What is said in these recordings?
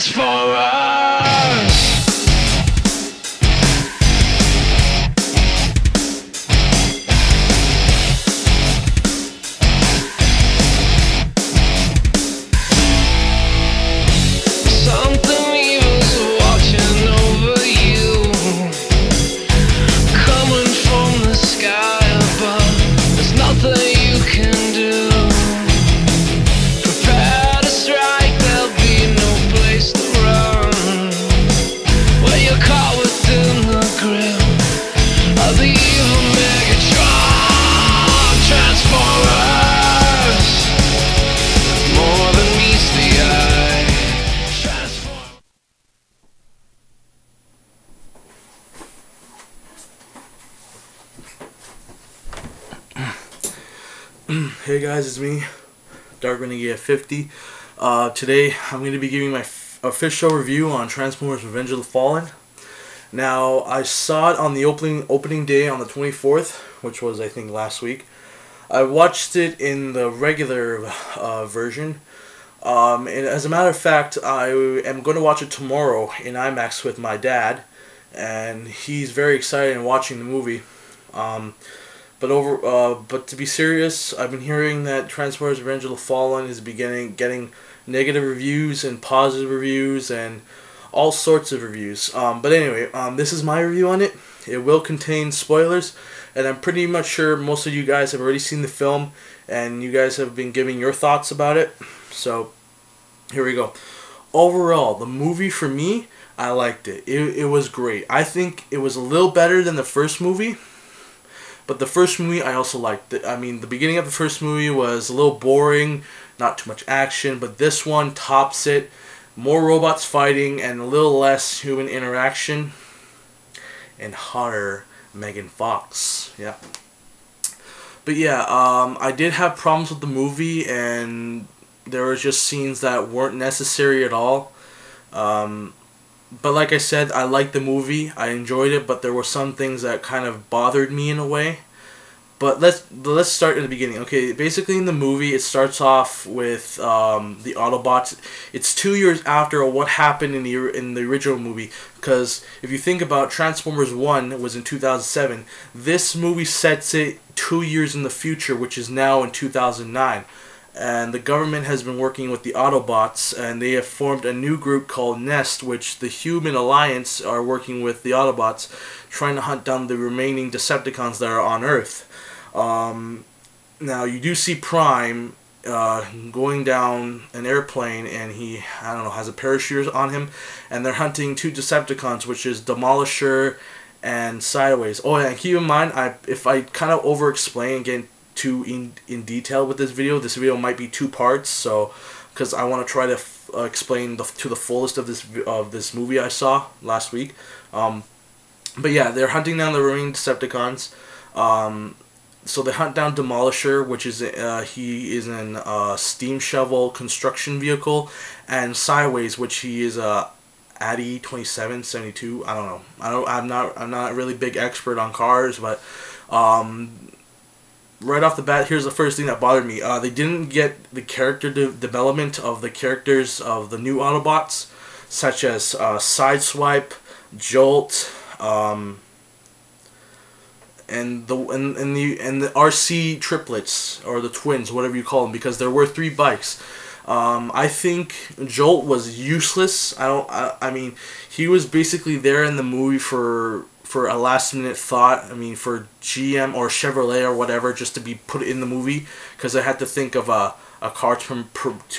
Transformers. Hey guys, it's me, Revnege at 50. Today I'm going to be giving my official review on Transformers Revenge of the Fallen. Now, I saw it on the opening day on the 24th, which was I think last week. I watched it in the regular version. And as a matter of fact, I am going to watch it tomorrow in IMAX with my dad, and he's very excited in watching the movie. But to be serious, I've been hearing that Transformers Revenge of the Fallen is getting negative reviews and positive reviews and all sorts of reviews. But anyway, this is my review on it. It will contain spoilers, and I'm pretty much sure most of you guys have already seen the film, and you guys have been giving your thoughts about it. So, here we go. Overall, the movie for me, I liked it. It was great. I think it was a little better than the first movie. But the first movie I also liked. I mean, the beginning of the first movie was a little boring, not too much action, but this one tops it. More robots fighting and a little less human interaction. And hotter Megan Fox. Yeah. But yeah, I did have problems with the movie, and there were just scenes that weren't necessary at all. But like I said, I liked the movie. I enjoyed it, but there were some things that kind of bothered me in a way. But let's start in the beginning. Okay, basically in the movie, it starts off with the Autobots. It's 2 years after what happened in the original movie. Because if you think about Transformers 1 was in 2007, this movie sets it 2 years in the future, which is now in 2009. And the government has been working with the Autobots, and they have formed a new group called Nest, which the Human Alliance are working with the Autobots, trying to hunt down the remaining Decepticons that are on Earth. Now, you do see Prime going down an airplane, and he, I don't know, has a parachute on him, and they're hunting two Decepticons, which is Demolisher and Sideways. Oh, yeah, and keep in mind, if I kind of over-explain and get too in detail with this video might be 2 parts, so because I want to try to explain to the fullest of this movie I saw last week. But yeah, they're hunting down the remaining Decepticons. So they hunt down Demolisher, which is he is in a steam shovel construction vehicle, and Sideways, which he is a Addy 2772. I don't know. I'm not a really big expert on cars, but right off the bat, here's the first thing that bothered me. They didn't get the character development of the characters of the new Autobots, such as Sideswipe, Jolt, and the RC triplets, or the twins, whatever you call them, because there were 3 bikes. I think Jolt was useless. I mean, he was basically there in the movie for a last-minute thought. I mean, for GM or Chevrolet or whatever, just to be put in the movie, because I had to think of a car to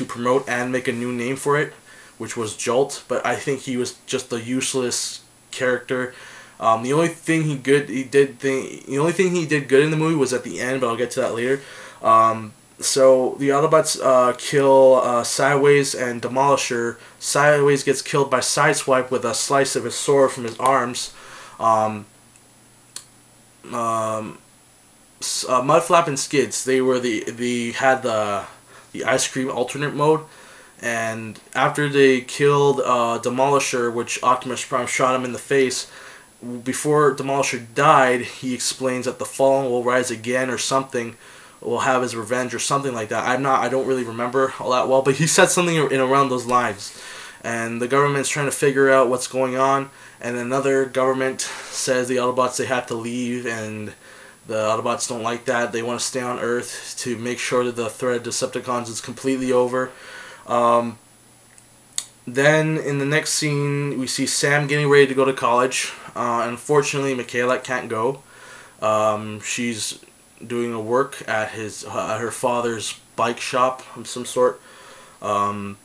promote and make a new name for it, which was Jolt. But I think he was just a useless character. The only thing he did good in the movie was at the end, but I'll get to that later. So the Autobots kill Sideways and Demolisher. Sideways gets killed by Sideswipe with a slice of his sword from his arms. Mudflap and Skids, they had the ice cream alternate mode, and after they killed Demolisher, which Optimus Prime shot him in the face, before Demolisher died, he explains that the Fallen will rise again or something, will have his revenge or something like that. I don't really remember all that well, but he said something in around those lines. and the government's trying to figure out what's going on, and another government says the Autobots they have to leave, and the Autobots don't like that. They want to stay on Earth to make sure that the threat of Decepticons is completely over. Then in the next scene, we see Sam getting ready to go to college. Unfortunately, Michaela can't go. She's doing a work at her father's bike shop of some sort. And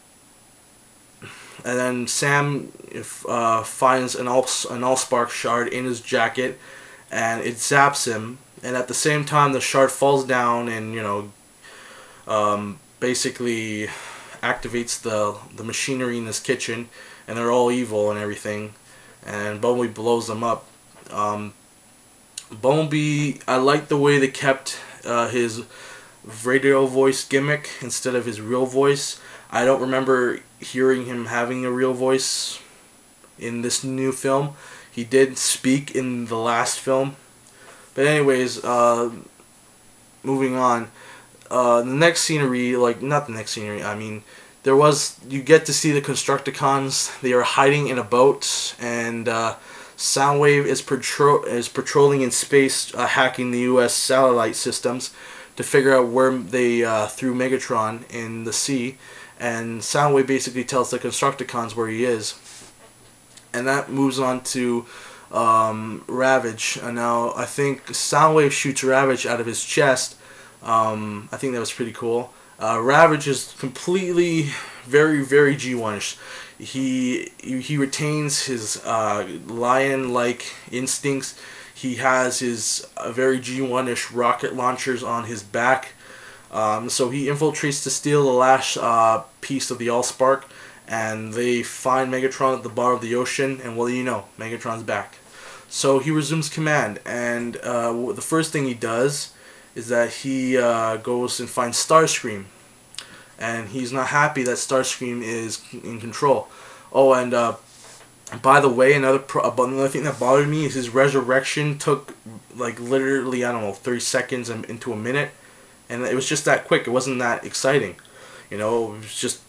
then Sam finds an Allspark shard in his jacket, and it zaps him. And at the same time, the shard falls down and, basically activates the machinery in this kitchen, and they're all evil and everything. And Bumblebee blows them up. Bumblebee, I like the way they kept his radio voice gimmick instead of his real voice. I don't remember hearing him having a real voice in this new film. He did speak in the last film. But anyways, moving on. The next scenery, not the next scenery, I mean, you get to see the Constructicons. They are hiding in a boat, and Soundwave is patrolling in space, hacking the U.S. satellite systems to figure out where they threw Megatron in the sea. And Soundwave basically tells the Constructicons where he is. And that moves on to Ravage. And now I think Soundwave shoots Ravage out of his chest. I think that was pretty cool. Ravage is completely very, very G1-ish. He retains his lion-like instincts. He has his very G1-ish rocket launchers on his back. So he infiltrates to steal the last piece of the Allspark, and they find Megatron at the bottom of the ocean, and what do you know? Megatron's back. So he resumes command, and the first thing he does is that he goes and finds Starscream, and he's not happy that Starscream is in control. Oh, and by the way, another thing that bothered me is his resurrection took literally, I don't know, 30 seconds into a minute, and it was just that quick. It wasn't that exciting, it was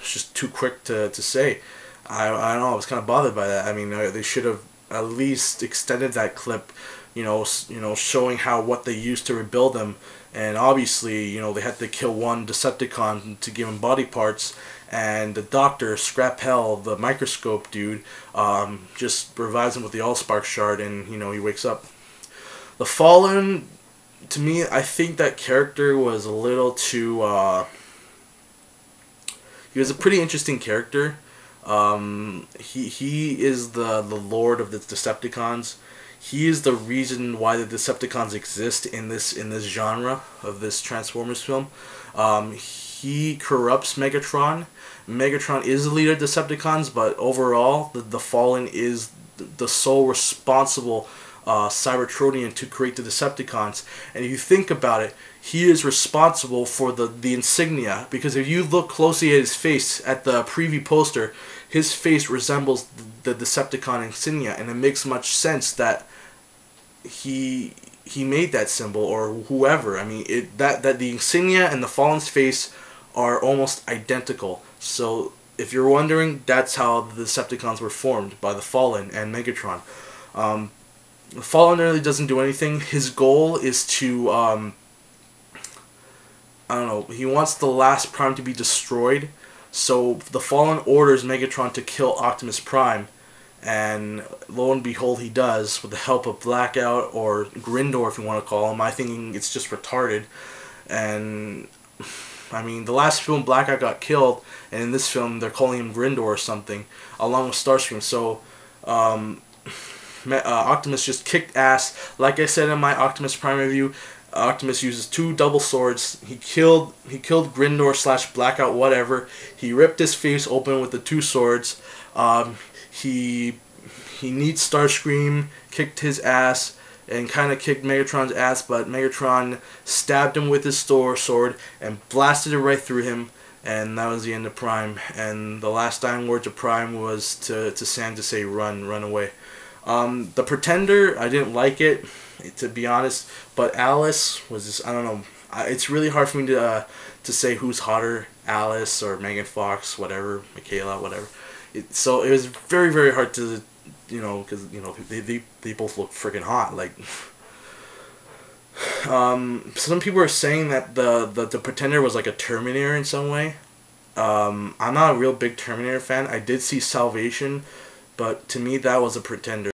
just too quick to say. I don't know. I was kind of bothered by that. I mean, they should have at least extended that clip, showing what they used to rebuild them. And obviously, they had to kill one Decepticon to give him body parts, and the Doctor, Scrap Hell, the microscope dude, just revives him with the Allspark shard, and he wakes up. The Fallen, to me, I think that character was a little too. He was a pretty interesting character. He is the lord of the Decepticons. He is the reason why the Decepticons exist in this genre of this Transformers film. He corrupts Megatron. Megatron is the leader of Decepticons, but overall, the Fallen is the sole responsible Cybertronian to create the Decepticons. And if you think about it, he is responsible for the insignia, because if you look closely at his face at the preview poster, his face resembles the Decepticon insignia, and it makes much sense that he made that symbol, or whoever. I mean, that the insignia and the Fallen's face are almost identical. So if you're wondering, that's how the Decepticons were formed, by the Fallen and Megatron. The Fallen really doesn't do anything. His goal is to I don't know, he wants the last Prime to be destroyed. So the Fallen orders Megatron to kill Optimus Prime, and lo and behold, he does, with the help of Blackout, or Grindor if you want to call him. I think it's just retarded. And I mean, the last film Blackout got killed, and in this film they're calling him Grindor or something, along with Starscream. So Optimus just kicked ass. Like I said in my Optimus Prime review, Optimus uses 2 double swords. He killed Grindor / Blackout, whatever. He ripped his face open with the 2 swords. He needs Starscream, kicked his ass, and kind of kicked Megatron's ass, but Megatron stabbed him with his sword and blasted it right through him, and that was the end of Prime. And the last dying words of Prime was to Sam to say, run away. The Pretender, I didn't like it, to be honest, but Alice was just, I don't know, it's really hard for me to say who's hotter, Alice or Megan Fox, whatever, Michaela, whatever. So it was very, very hard to, because they both look freaking hot. Like, some people are saying that the Pretender was like a Terminator in some way. I'm not a real big Terminator fan. I did see Salvation, but to me that was a Pretender.